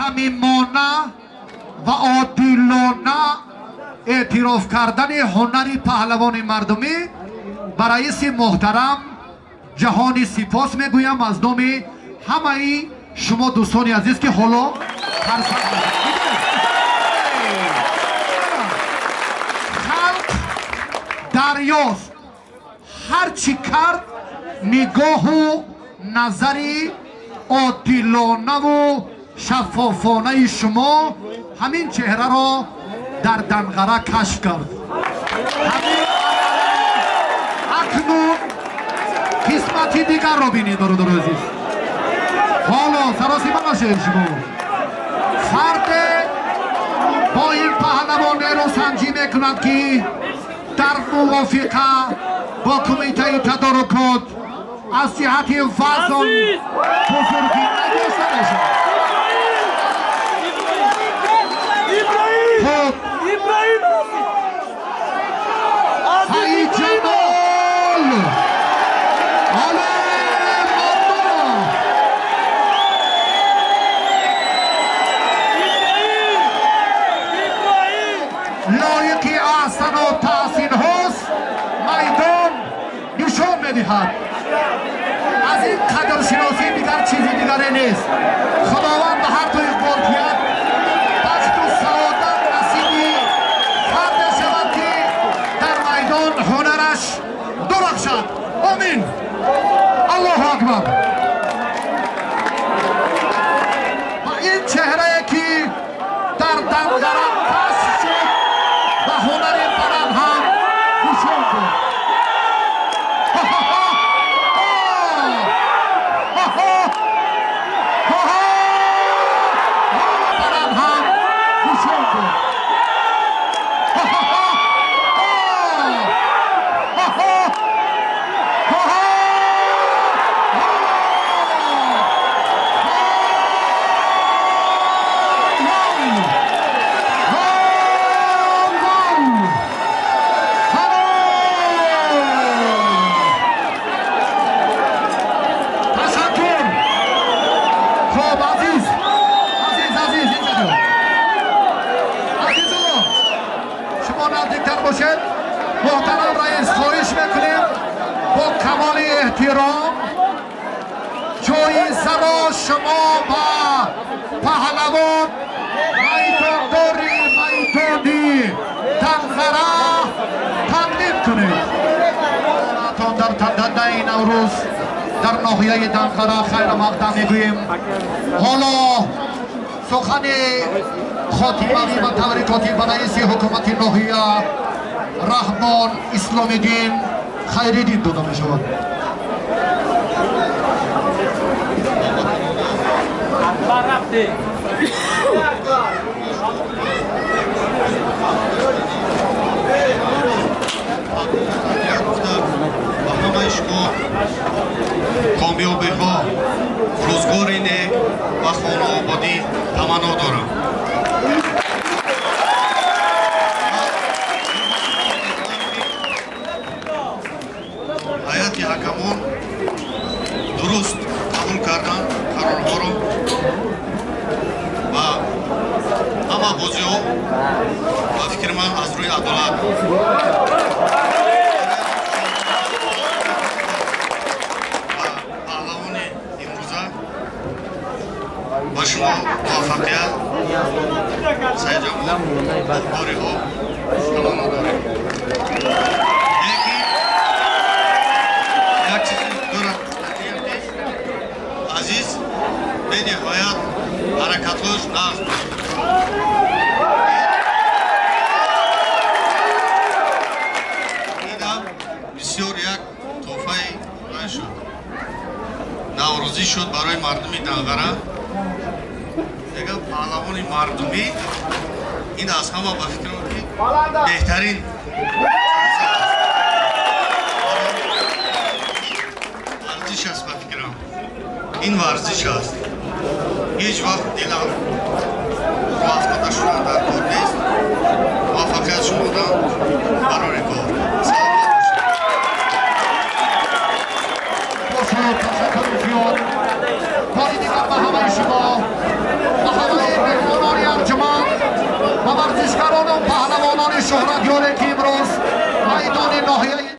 صمیمانه و عادلانه اعتراف کردن هنر پهلوان مردمی به رئیس محترم جهانی سپاس میگویم از نام همه شما دوستان عزیز که حالا خلق دریاست، هر چی کرد نگاه و نظری عادلانه و شفافانه شما همین چهره را در دنغره کشف کرد. اکنون قسمتی دیگر را بینید برادر عزیز. حالا سراسیمه نشید شما فرد با این پهلوان رو سنجی میکند که در موافقه با کمیته تدارکات از جهت وزن بزرگی نداشته باشد. سعیدجمال آلمردانو لایقی احسن و تحسین هست میدان نشان میدهد. از این قدر شناسی دیگر چیزی دیگری نیست. خداوند به هر تو اقبال کرد بخت و سعادت نصیبی فرد شود که در میدان هنرش درخشد. آمین. الله اکبر. و این چهره که در دنگره کشف شد و هنر بلند هم نشان داد. محترم رئیس خواهش میکنیم با کمال احترام جایزه را شما با پهلوان میدانداری میدانی دنگره تقدیم کنید. در تندنده این نوروز در ناحیه دنگره خیر مقدم میگوییم. حالا سخن خاتمه و تبریکاتی به رئیس حکومت ناحیه رحمان اسلامی دین خیری دین داده می شود. با همه شما کامیابی ها روزگاری نیک و خانه آبادی تمنا دارم. ҳайати ҳакамон дуруст қабул кардан қарорҳоро ва ҳама бозиҳо ба фикри ман аз рӯи адолат паҳлавони имрӯза ба шумо муваффақият Саидчамол бориҳо таманно дорем. Азиз бениҳоят ҳаракатлош нағз буд. дидам бисёр як тӯҳфаи худой шуд. наврӯзӣ шуд барои мардуми Дангара. дигар паҳлавони мардумӣ ин аз ҳама ба фикрам ки беҳтарин варзиш аст. ба фикрам ин варзиш аст. ҳеҷ вақт дилам ро афтода шудан дар кор нест. муваффақият шумодан барори кор. با همه شما با همه جوانان پهلوانان شهرت یاره که امروز میدان ناحیه